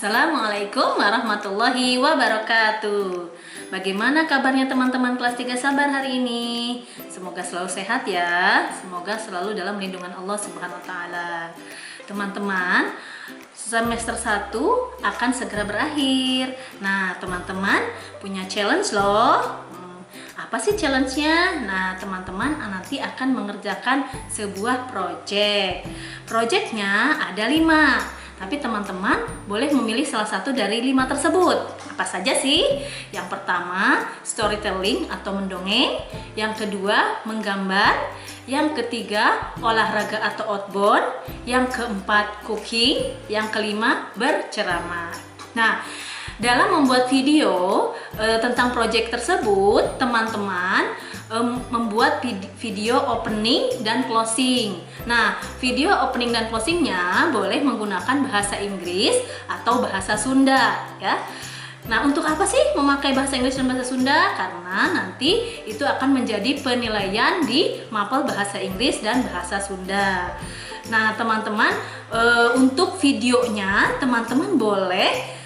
Assalamualaikum warahmatullahi wabarakatuh. Bagaimana kabarnya teman-teman kelas 3 Sabar hari ini? Semoga selalu sehat ya. Semoga selalu dalam lindungan Allah Subhanahu wa taala. Teman-teman, semester 1 akan segera berakhir. Nah, teman-teman punya challenge loh. Apa sih challenge-nya? Nah, teman-teman nanti akan mengerjakan sebuah project. Project-nya ada 5. Tapi teman-teman boleh memilih salah satu dari 5 tersebut. Apa saja sih? Yang pertama, storytelling atau mendongeng. Yang kedua, menggambar. Yang ketiga, olahraga atau outbound. Yang keempat, cooking. Yang kelima, berceramah. Nah, dalam membuat video tentang proyek tersebut, teman-teman membuat video opening dan closing. Nah, video opening dan closingnya boleh menggunakan bahasa Inggris atau bahasa Sunda, ya. Nah, untuk apa sih memakai bahasa Inggris dan bahasa Sunda? Karena nanti itu akan menjadi penilaian di mapel bahasa Inggris dan bahasa Sunda. Nah, teman-teman, untuk videonya teman-teman boleh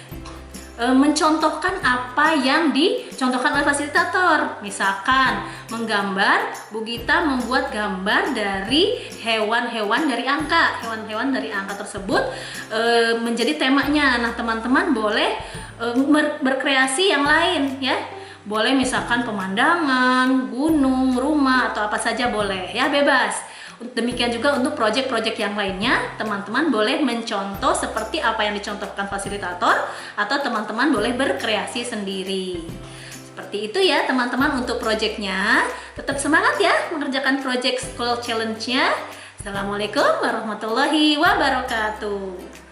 mencontohkan apa yang dicontohkan oleh fasilitator. Misalkan menggambar, Bu Gita membuat gambar dari hewan-hewan dari angka. Hewan-hewan dari angka tersebut menjadi temanya. Nah, teman-teman boleh berkreasi yang lain ya. Boleh misalkan pemandangan, gunung, rumah atau apa saja boleh ya, bebas. Demikian juga untuk proyek-proyek yang lainnya, teman-teman boleh mencontoh seperti apa yang dicontohkan fasilitator atau teman-teman boleh berkreasi sendiri. Seperti itu ya teman-teman untuk proyeknya. Tetap semangat ya mengerjakan proyek school challenge-nya. Assalamualaikum warahmatullahi wabarakatuh.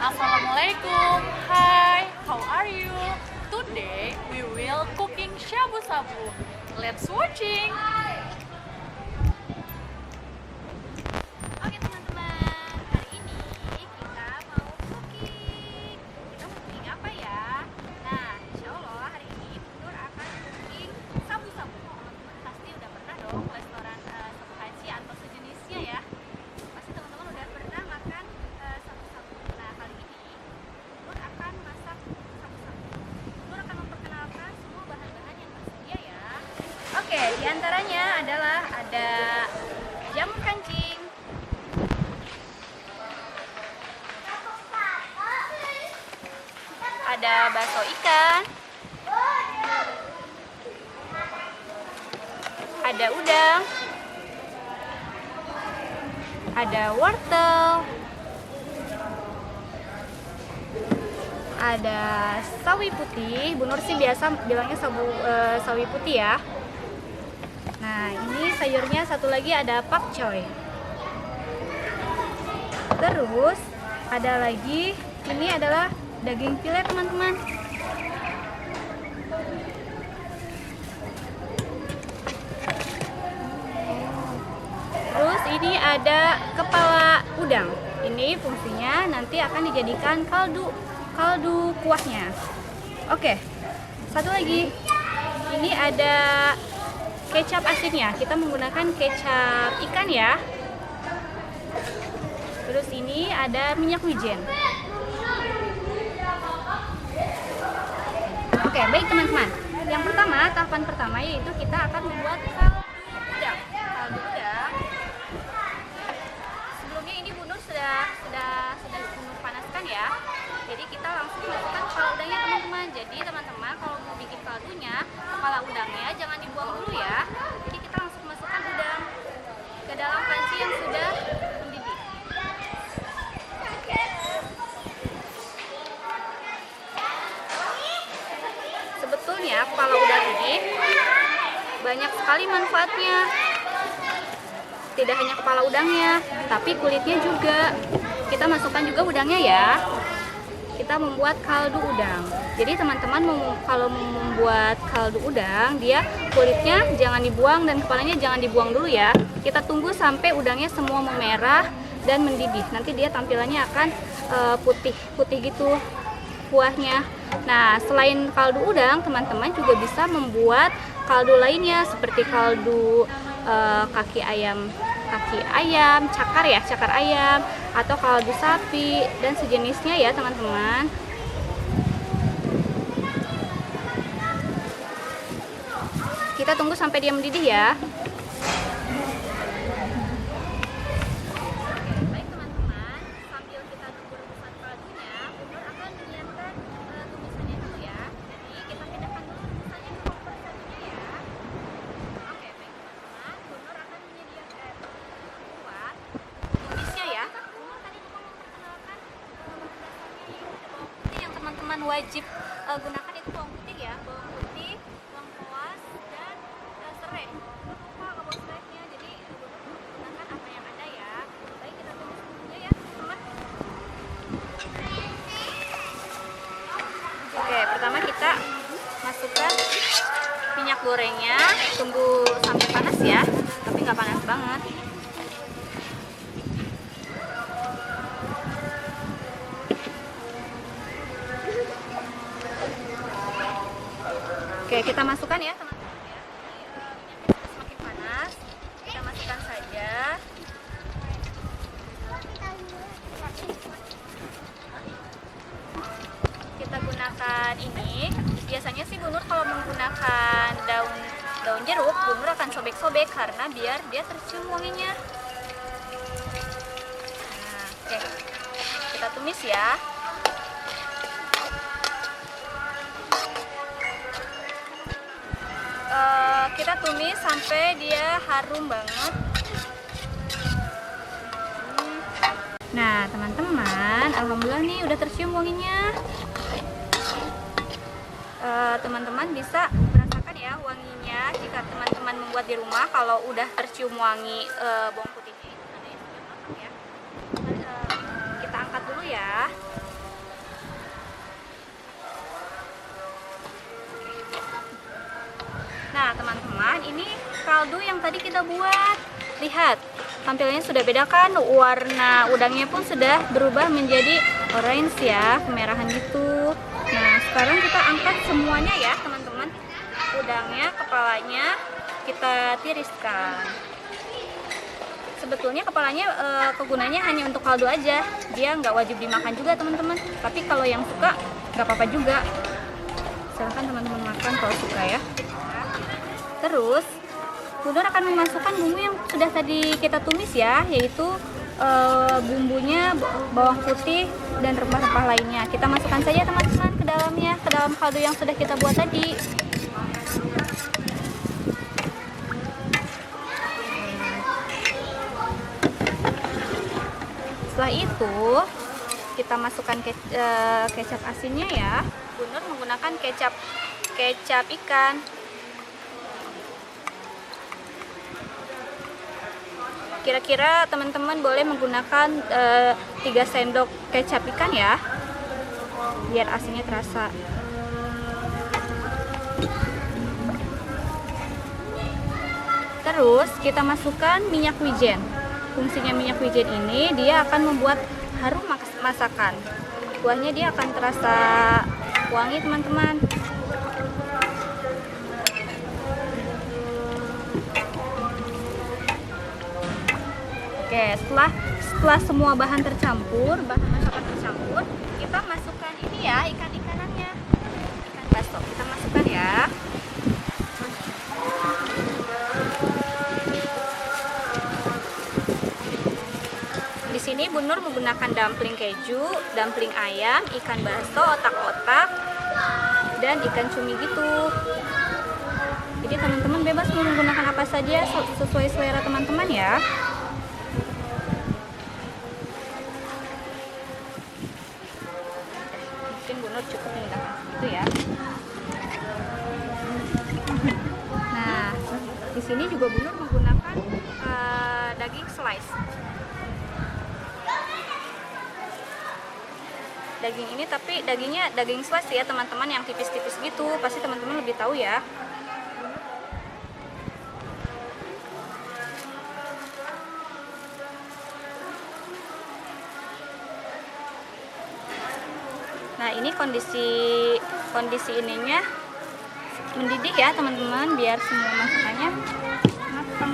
Assalamualaikum, hi, how are you? Today we will cooking shabu-shabu. Let's watching. Oke teman-teman, hari ini kita mau cooking. Kita mau cooking apa ya? Nah, insya Allah hari ini Nur akan cooking sabu-sabu. Teman-teman pasti udah pernah dong ke restoran sabu haji atau sejenisnya ya. Pasti teman-teman udah pernah makan sabu-sabu. Nah, kali ini Nur akan masak sabu-sabu. Nur akan memperkenalkan semua bahan-bahan yang tersedia ya. Oke, diantaranya adalah ada jamur kancing, ada bakso ikan, ada udang, ada wortel, ada sawi putih. Bu Nur sih biasa bilangnya sawi putih ya. Nah, ini sayurnya satu lagi ada pakcoy. Terus ada lagi, ini adalah daging file teman-teman. Terus ini ada kepala udang. Ini fungsinya nanti akan dijadikan kaldu kuahnya. Oke, satu lagi. Ini ada kecap asinnya. Kita menggunakan kecap ikan ya. Terus ini ada minyak wijen. Oke, baik teman-teman. Yang pertama, tahapan pertama yaitu kita akan membuat kaldu udang. Kaldu udang. Sebelumnya ini Bu Nur sudah Bu Nur panaskan ya. Jadi kita langsung masukkan kepala udangnya teman-teman. Jadi teman-teman kalau mau bikin kaldunya, kepala udangnya jangan dibuang dulu ya. Jadi kita langsung masukkan udang ke dalam panci yang sudah mendidih. Sebetulnya kepala udang ini banyak sekali manfaatnya. Tidak hanya kepala udangnya, tapi kulitnya juga. Kita masukkan juga udangnya ya. Kita membuat kaldu udang. Jadi teman-teman kalau membuat kaldu udang, dia kulitnya jangan dibuang dan kepalanya jangan dibuang dulu ya. Kita tunggu sampai udangnya semua memerah dan mendidih. Nanti dia tampilannya akan putih gitu kuahnya. Nah, selain kaldu udang, teman-teman juga bisa membuat kaldu lainnya seperti kaldu kaki ayam, cakar ayam, atau kaldu sapi dan sejenisnya ya teman-teman. Kita tunggu sampai dia mendidih ya. Baik teman-teman, sambil kita tunggu rebusan kaldunya, Bunur akan menyiapkan tumisannya dulu ya. Jadi kita pindahkan dulu rebusannya ke kompor satunya ya. Oke, baik teman-teman, Bunur akan menyediakan kuat tumisnya ya. Bunur tadi lupa memperkenalkan bumbu dasarnya yaitu bawang putih yang teman-teman wajib gunakan itu bawang putih ya, bawang putih, bawang boas dan serai. Bunur lupa ke bawang serainya, jadi Bunur gunakan apa yang ada ya. Baik, kita tumis bumbunya ya teman-teman. Oke, pertama kita masukkan minyak gorengnya, tunggu sampai panas ya, tapi nggak panas banget. Oke, kita masukkan ya teman-teman ya. Ini minyaknya sudah semakin panas, kita masukkan saja. Kita gunakan ini. Biasanya sih Bunur kalau menggunakan daun jeruk, Bunur akan sobek-sobek karena biar dia tercium wanginya. Nah, oke. Kita tumis ya. Kita tumis sampai dia harum banget. Nah teman-teman, alhamdulillah nih udah tercium wanginya. Teman-teman bisa merasakan ya wanginya jika teman-teman membuat di rumah. Kalau udah tercium wangi bawang putihnya itu tandanya sudah matang ya. Kita angkat dulu ya. Nah teman-teman, ini kaldu yang tadi kita buat. Lihat, tampilannya sudah beda kan? Warna udangnya pun sudah berubah menjadi orange ya, kemerahan gitu. Nah sekarang kita angkat semuanya ya teman-teman. Udangnya, kepalanya kita tiriskan. Sebetulnya kepalanya kegunaannya hanya untuk kaldu aja. Dia nggak wajib dimakan juga teman-teman. Tapi kalau yang suka nggak apa-apa juga. Silahkan teman-teman makan kalau suka ya. Terus Bunur akan memasukkan bumbu yang sudah tadi kita tumis ya, yaitu bumbunya bawang putih dan rempah-rempah lainnya. Kita masukkan saja teman-teman ke dalamnya, ke dalam kaldu yang sudah kita buat tadi. Setelah itu kita masukkan kecap asinnya ya. Bunur menggunakan kecap ikan. Kira-kira teman-teman boleh menggunakan 3 sendok kecap ikan ya, biar asinnya terasa. Terus kita masukkan minyak wijen. Fungsinya minyak wijen ini dia akan membuat harum masakan. Kuahnya dia akan terasa wangi teman-teman. Oke, setelah semua bahan masakan tercampur, kita masukkan ini ya, ikan-ikanannya. Ikan baso kita masukkan ya. Di sini Bunur menggunakan dumpling keju, dumpling ayam, ikan baso, otak-otak, dan ikan cumi gitu. Jadi teman-teman bebas mau menggunakan apa saja sesuai selera teman-teman ya. Mungkin Bunur cukup menggunakan segitu ya. Nah, di sini juga Bunur menggunakan daging slice. Daging ini tapi dagingnya daging slice ya teman-teman, yang tipis-tipis gitu. Pasti teman-teman lebih tahu ya. Nah ini kondisi ininya mendidih ya teman-teman, biar semua masakannya matang.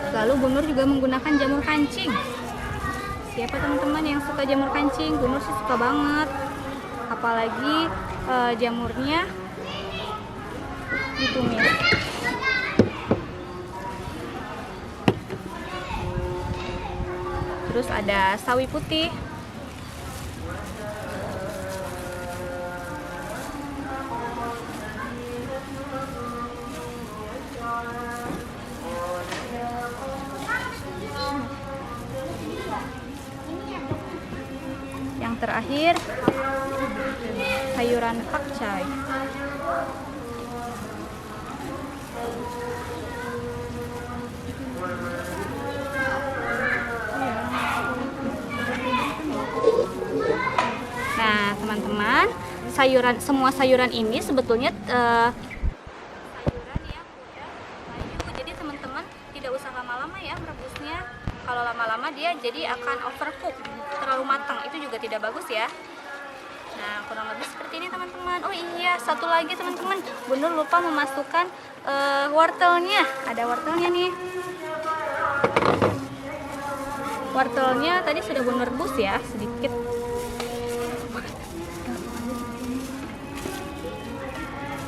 Lalu Bu Nur juga menggunakan jamur kancing. Siapa teman-teman yang suka jamur kancing? Bu Nur sih suka banget, apalagi jamurnya ditumis. Terus ada sawi putih. Yang terakhir sayuran pakcai. Nah, teman-teman, semua sayuran ini sebetulnya sayuran yang udah layu. Jadi teman-teman tidak usah lama-lama ya merebusnya. Kalau lama-lama dia jadi akan overcook, terlalu matang. Itu juga tidak bagus ya. Nah, kurang lebih seperti ini teman-teman. Oh iya, satu lagi teman-teman, Bu Nur lupa memasukkan wortelnya. Ada wortelnya nih. Wortelnya tadi sudah Bu Nur rebus ya, sedikit.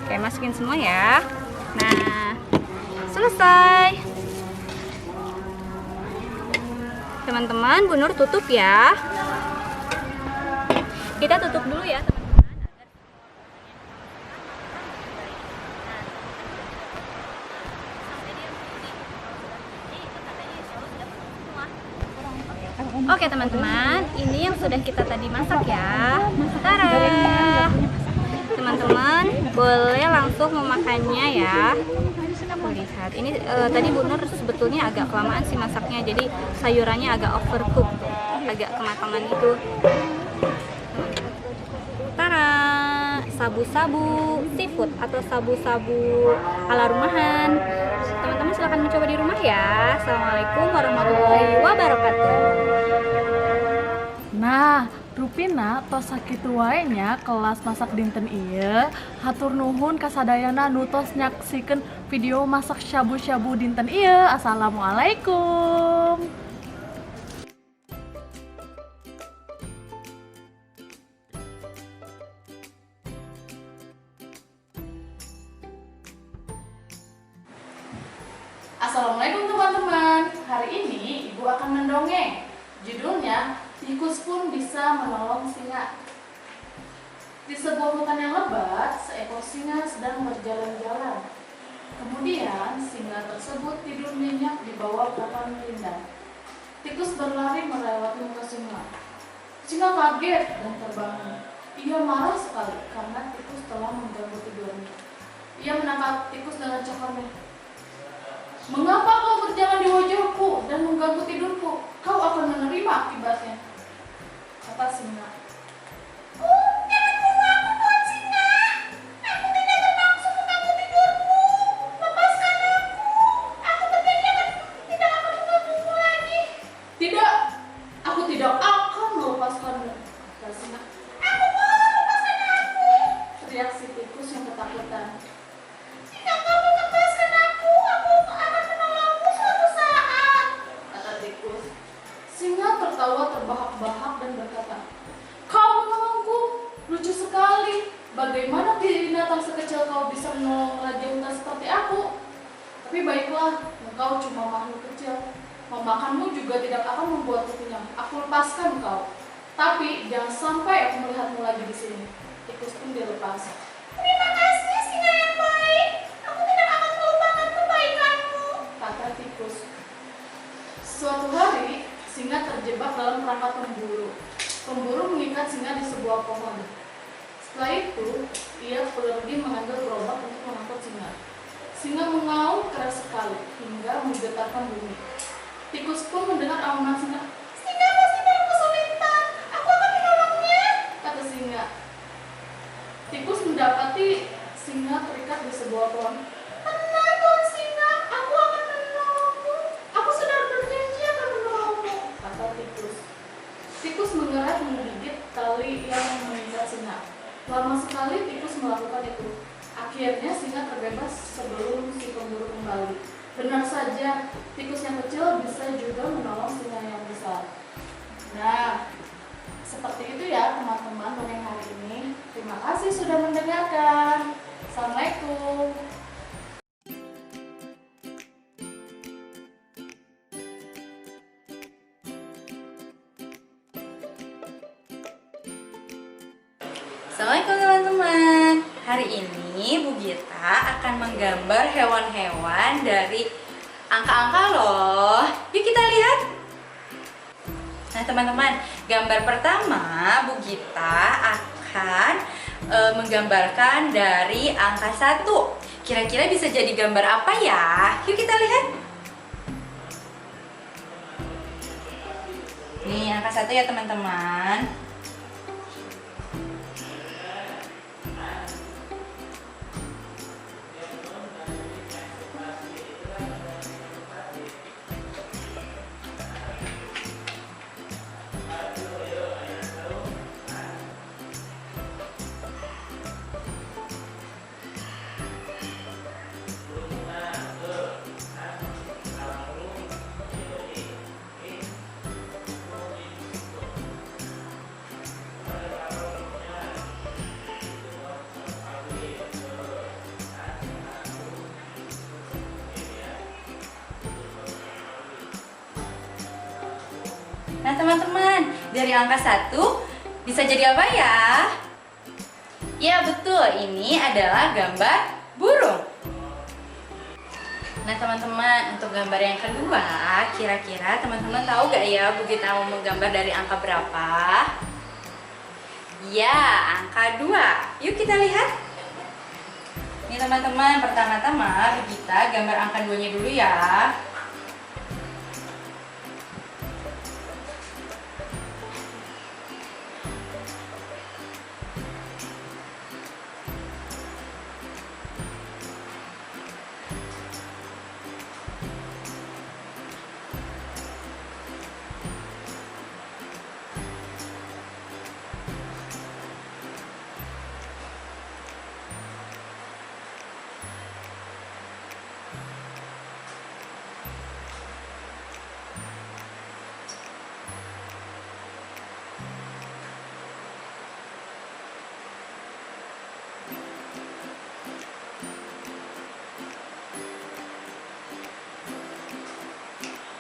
Oke, masukin semua ya. Nah, selesai. Teman-teman, Bu Nur tutup ya. Kita tutup dulu ya, teman-teman, agar Oke teman-teman, ini yang sudah kita tadi masak ya. Tara. Teman-teman boleh langsung memakannya ya. Lihat, ini tadi Bu Nur sebetulnya agak kelamaan sih masaknya, jadi sayurannya agak overcook, agak kematangan itu. Tara, sabu-sabu seafood atau sabu-sabu ala rumahan. Teman-teman silahkan mencoba di rumah ya. Assalamualaikum warahmatullahi wabarakatuh. Nah, Rupina tos sakitu wae nya kelas masak dinten ieu. Hatur nuhun kasadayana nu tos nyaksikeun video masak syabu-syabu dinten ieu. Assalamualaikum. Assalamualaikum teman-teman. Hari ini Ibu akan mendongeng. Judulnya Tikus Pun Bisa Menolong Singa. Di sebuah hutan yang lebat, seekor singa sedang berjalan-jalan. Kemudian singa tersebut tidur nyenyak di bawah papan rindang. Tikus berlari melewati muka singa. Singa kaget dan terbangun. Ia marah sekali karena tikus telah mengganggu tidurnya. Ia menangkap tikus dengan cakarnya. Mengapa kau berjalan di wajahku dan mengganggu tidurku? Kau akan menerima akibatnya, kata singa. Jangan bunuh aku, Tuan Singa. Aku tidak bermaksud mengganggu tidurmu. Lepaskan aku. Aku tidak akan mengganggumu lagi. Tidak, aku tidak akan melepaskanmu, kata singa. Aku mohon lepaskan aku, teriak si tikus yang ketakutan. Jika kamu lepaskan aku akan menolongmu suatu saat, kata tikus. Singa tertawa terbahak-bahak dan berkata, kau menolongku? Lucu sekali. Bagaimana binatang sekecil kau bisa menolong raja hutan seperti aku? Tapi baiklah, engkau cuma makhluk kecil. Memakanmu juga tidak akan membuatku kenyang. Aku lepaskan kau. Tapi jangan sampai aku melihatmu lagi di sini. Tikus pun dilepas. Terima kasih singa yang baik. Aku tidak akan melupakan kebaikanmu, kata tikus. Suatu hari, singa terjebak dalam perangkap pemburu. Pemburu mengikat singa di sebuah pohon. Setelah itu, ia pergi mengambil gerobak untuk mengangkut singa. Singa mengaum keras sekali hingga menggetarkan bumi. Tikus pun mendengar auman singa. Singa pasti dalam kesulitan. Aku akan menolongnya, kata singa. Tikus mendapati singa terikat di sebuah pohon. Tenang, Tuan Singa, aku akan menolongmu. Aku sudah berjanji akan menolongmu, kata tikus. Tikus mengerat menggigit tali yang mengikat singa. Lama sekali tikus melakukan itu. Akhirnya singa terbebas sebelum si pemburu kembali. Benar saja, tikus yang kecil bisa juga menolong singa yang besar. Nah, seperti itu ya teman-teman dongeng hari ini. Terima kasih sudah mendengarkan. Assalamualaikum. Assalamualaikum teman-teman. Hari ini Bu Gita akan menggambar hewan-hewan dari angka-angka loh. Yuk kita lihat. Nah teman-teman, gambar pertama Bu Gita akan menggambarkan dari angka 1. Kira-kira bisa jadi gambar apa ya? Yuk kita lihat. Nih angka 1 ya teman-teman. Nah teman-teman, dari angka 1 bisa jadi apa ya? Ya betul, ini adalah gambar burung. Nah teman-teman, untuk gambar yang kedua, kira-kira teman-teman tahu gak ya Bu Gita mau menggambar dari angka berapa? Ya, angka 2. Yuk kita lihat. Nih teman-teman, pertama-tama Bu Gita gambar angka 2-nya dulu ya.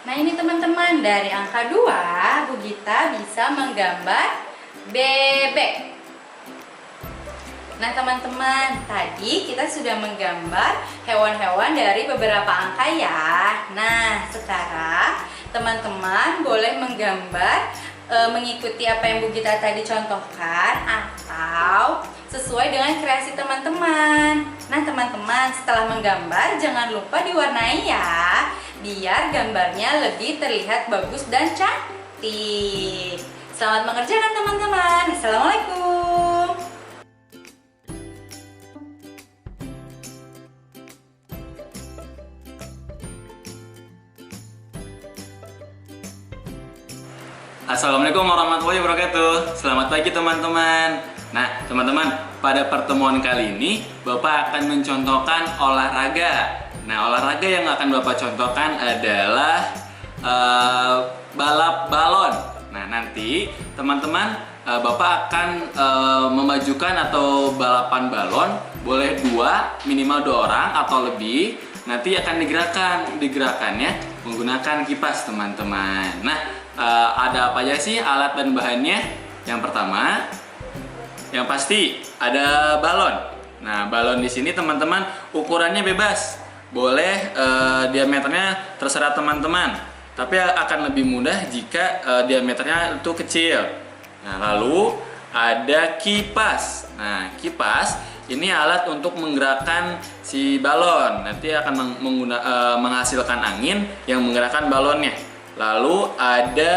Nah ini teman-teman, dari angka 2 Bu Gita bisa menggambar bebek. Nah teman-teman, tadi kita sudah menggambar hewan-hewan dari beberapa angka ya. Nah sekarang teman-teman boleh menggambar mengikuti apa yang Bu Gita tadi contohkan atau sesuai dengan kreasi teman-teman. Nah teman-teman, setelah menggambar jangan lupa diwarnai ya, biar gambarnya lebih terlihat bagus dan cantik. Selamat mengerjakan teman-teman. Assalamualaikum. Assalamualaikum warahmatullahi wabarakatuh. Selamat pagi teman-teman. Nah teman-teman, pada pertemuan kali ini Bapak akan mencontohkan olahraga. Nah, olahraga yang akan Bapak contohkan adalah balap balon. Nah, nanti teman-teman Bapak akan memajukan atau balapan balon, boleh 2, minimal 2 orang atau lebih. Nanti akan digerakannya menggunakan kipas teman-teman. Nah, ada apa aja sih alat dan bahannya? Yang pertama, yang pasti ada balon. Nah, balon di sini teman-teman ukurannya bebas. Boleh diameternya terserah teman-teman, tapi akan lebih mudah jika diameternya itu kecil. Nah, lalu ada kipas. Nah, kipas ini alat untuk menggerakkan si balon. Nanti akan menghasilkan angin yang menggerakkan balonnya. Lalu ada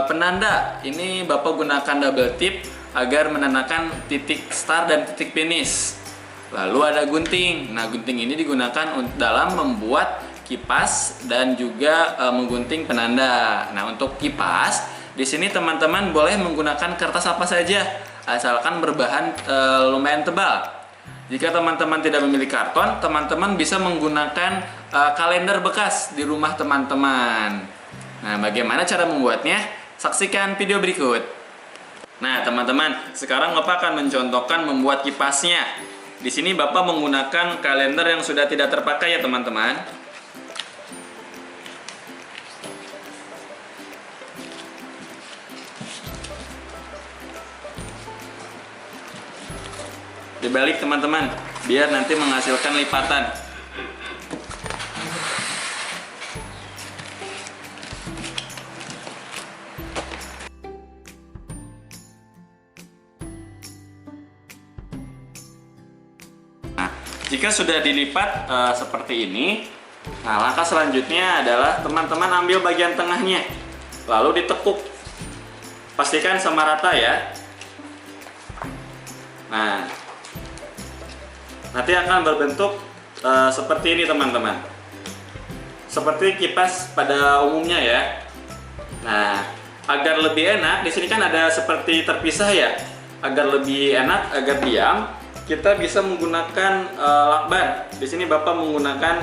penanda. Ini Bapak gunakan double tip agar menandakan titik start dan titik finish. Lalu ada gunting. Nah, gunting ini digunakan dalam membuat kipas dan juga menggunting penanda. Nah, untuk kipas di sini teman-teman boleh menggunakan kertas apa saja asalkan berbahan lumayan tebal. Jika teman-teman tidak memiliki karton, teman-teman bisa menggunakan kalender bekas di rumah teman-teman. Nah, bagaimana cara membuatnya? Saksikan video berikut. Nah, teman-teman, sekarang Bapak akan mencontohkan membuat kipasnya. Di sini Bapak menggunakan kalender yang sudah tidak terpakai ya, teman-teman. Dibalik, teman-teman, biar nanti menghasilkan lipatan. Nah, jika sudah dilipat seperti ini, nah langkah selanjutnya adalah teman-teman ambil bagian tengahnya, lalu ditekuk. Pastikan sama rata ya. Nah, nanti akan berbentuk seperti ini, teman-teman. Seperti kipas pada umumnya ya. Nah, agar lebih enak, di sini kan ada seperti terpisah ya. Agar lebih enak, agar diam, kita bisa menggunakan lakban. Di sini Bapak menggunakan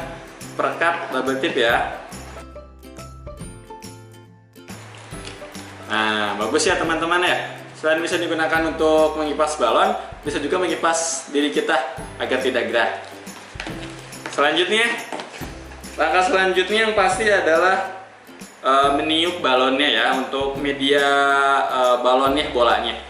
perekat bubble tip ya. Nah, bagus ya teman-teman ya. Selain bisa digunakan untuk mengipas balon, bisa juga mengipas diri kita agar tidak gerah. Selanjutnya, langkah selanjutnya yang pasti adalah meniup balonnya ya, untuk media balonnya, bolanya.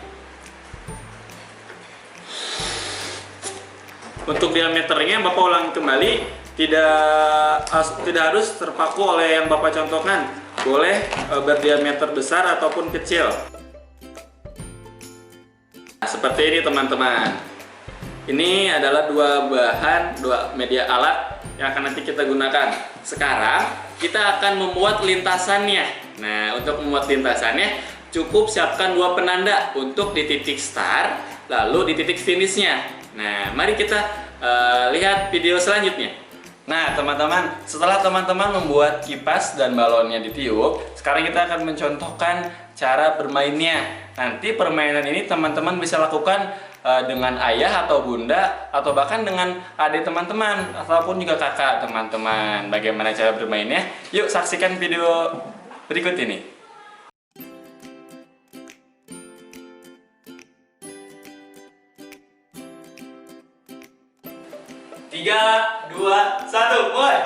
Untuk diameternya Bapak ulangi kembali, tidak harus terpaku oleh yang Bapak contohkan. Boleh berdiameter besar ataupun kecil. Nah, seperti ini teman-teman. Ini adalah dua media alat yang akan nanti kita gunakan. Sekarang kita akan membuat lintasannya. Nah, untuk membuat lintasannya cukup siapkan dua penanda untuk di titik start, lalu di titik finishnya. Nah, mari kita lihat video selanjutnya. Nah, teman-teman, setelah teman-teman membuat kipas dan balonnya ditiup, sekarang kita akan mencontohkan cara bermainnya. Nanti permainan ini teman-teman bisa lakukan dengan ayah atau bunda, atau bahkan dengan adik teman-teman, ataupun juga kakak teman-teman. Bagaimana cara bermainnya? Yuk saksikan video berikut ini. 3, 2, 1, mulai!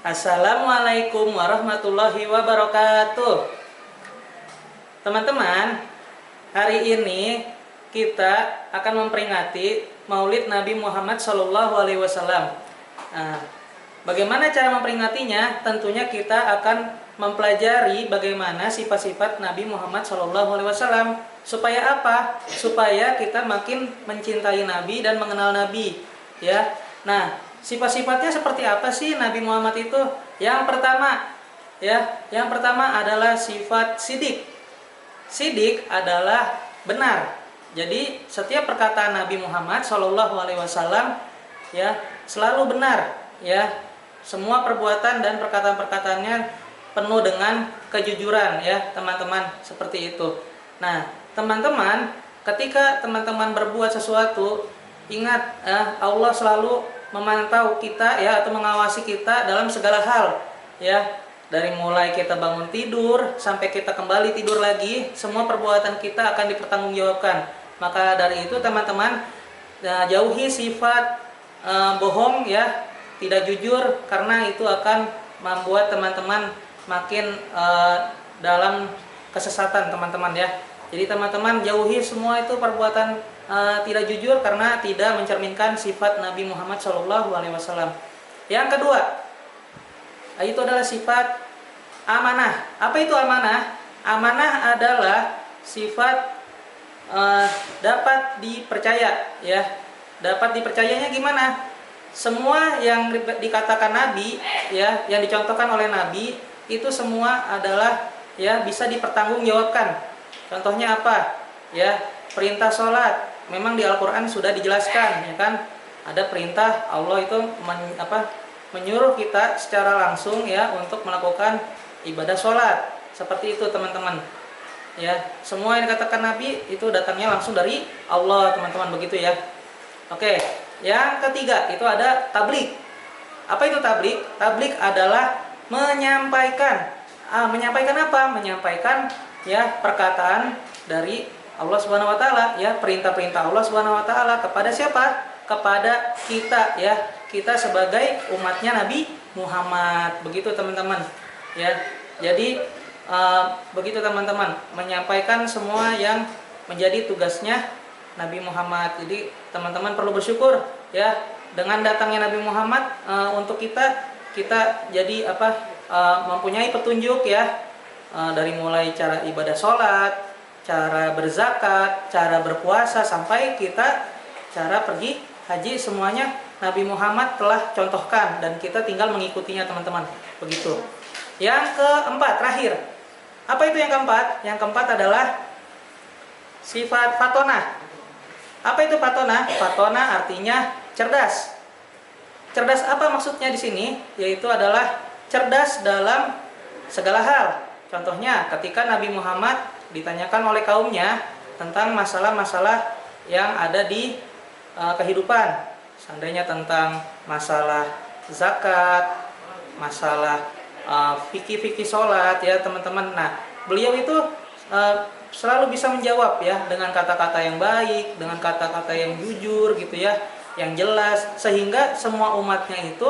Assalamualaikum warahmatullahi wabarakatuh. Teman-teman, hari ini kita akan memperingati Maulid Nabi Muhammad SAW. Nah, bagaimana cara memperingatinya? Tentunya kita akan mempelajari bagaimana sifat-sifat Nabi Muhammad SAW. Supaya apa? Supaya kita makin mencintai Nabi dan mengenal Nabi. Ya. Nah, sifat-sifatnya seperti apa sih Nabi Muhammad itu? Yang pertama adalah sifat sidik. Sidik adalah benar. Jadi setiap perkataan Nabi Muhammad SAW ya selalu benar ya. Semua perbuatan dan perkataan-perkataannya penuh dengan kejujuran ya teman-teman, seperti itu. Nah teman-teman, ketika teman-teman berbuat sesuatu, ingat Allah selalu memantau kita ya, atau mengawasi kita dalam segala hal ya. Dari mulai kita bangun tidur sampai kita kembali tidur lagi, semua perbuatan kita akan dipertanggungjawabkan. Maka dari itu teman-teman, jauhi sifat bohong ya, tidak jujur, karena itu akan membuat teman-teman makin dalam kesesatan teman-teman ya. Jadi teman-teman jauhi semua itu perbuatan tidak jujur, karena tidak mencerminkan sifat Nabi Muhammad SAW. Yang kedua, itu adalah sifat amanah. Apa itu amanah? Amanah adalah sifat dapat dipercaya ya. Dapat dipercayanya gimana? Semua yang dikatakan Nabi ya, yang dicontohkan oleh Nabi itu semua adalah ya bisa dipertanggungjawabkan. Contohnya apa? Ya, perintah sholat. Memang di Al-Qur'an sudah dijelaskan, ya kan? Ada perintah Allah itu menyuruh kita secara langsung ya untuk melakukan ibadah sholat. Seperti itu teman-teman. Ya, semua yang dikatakan Nabi itu datangnya langsung dari Allah, teman-teman, begitu ya. Oke, yang ketiga itu ada tabligh. Apa itu tabligh? Tabligh adalah menyampaikan. Menyampaikan apa? Menyampaikan ya perkataan dari Allah Subhanahu wa taala, ya, perintah-perintah Allah Subhanahu wa taala kepada siapa? Kepada kita ya. Kita sebagai umatnya Nabi Muhammad. Begitu teman-teman. Ya. Jadi begitu teman-teman, menyampaikan semua yang menjadi tugasnya Nabi Muhammad. Jadi teman-teman perlu bersyukur ya dengan datangnya Nabi Muhammad untuk kita jadi mempunyai petunjuk ya, dari mulai cara ibadah sholat, cara berzakat, cara berpuasa, sampai kita cara pergi haji, semuanya Nabi Muhammad telah contohkan dan kita tinggal mengikutinya teman-teman. Begitu. Yang keempat, terakhir. Apa itu yang keempat? Yang keempat adalah sifat fatonah. Apa itu fatonah? Fatonah artinya cerdas. Cerdas apa maksudnya di sini? Yaitu adalah cerdas dalam segala hal. Contohnya ketika Nabi Muhammad ditanyakan oleh kaumnya tentang masalah-masalah yang ada di kehidupan. Seandainya tentang masalah zakat, masalah fikih-fikih sholat ya teman-teman. Nah, beliau itu selalu bisa menjawab ya dengan kata-kata yang baik, dengan kata-kata yang jujur gitu ya, yang jelas, sehingga semua umatnya itu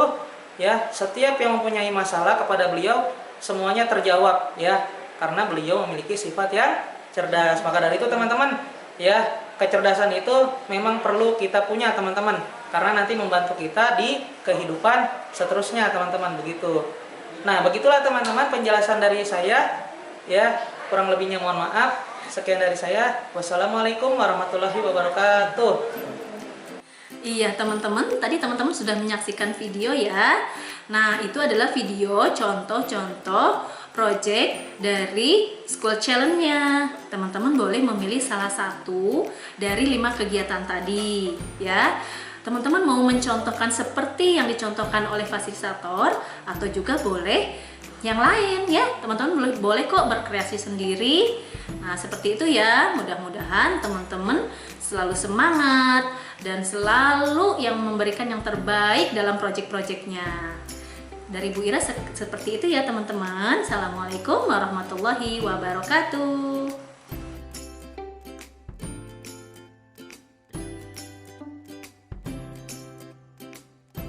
ya setiap yang mempunyai masalah kepada beliau semuanya terjawab ya, karena beliau memiliki sifat yang cerdas. Maka dari itu teman-teman ya, kecerdasan itu memang perlu kita punya teman-teman, karena nanti membantu kita di kehidupan seterusnya teman-teman, begitu. Nah, begitulah teman-teman penjelasan dari saya ya, kurang lebihnya mohon maaf. Sekian dari saya. Wassalamualaikum warahmatullahi wabarakatuh. Iya teman-teman, tadi teman-teman sudah menyaksikan video ya. Nah, itu adalah video contoh-contoh project dari School Challenge-nya. Teman-teman boleh memilih salah satu dari 5 kegiatan tadi ya. Teman-teman mau mencontohkan seperti yang dicontohkan oleh fasilitator atau juga boleh yang lain ya. Teman-teman boleh kok berkreasi sendiri. Nah, seperti itu ya. Mudah-mudahan teman-teman selalu semangat dan selalu yang memberikan yang terbaik dalam project-projectnya. Dari Bu Ira seperti itu ya teman-teman. Assalamualaikum warahmatullahi wabarakatuh.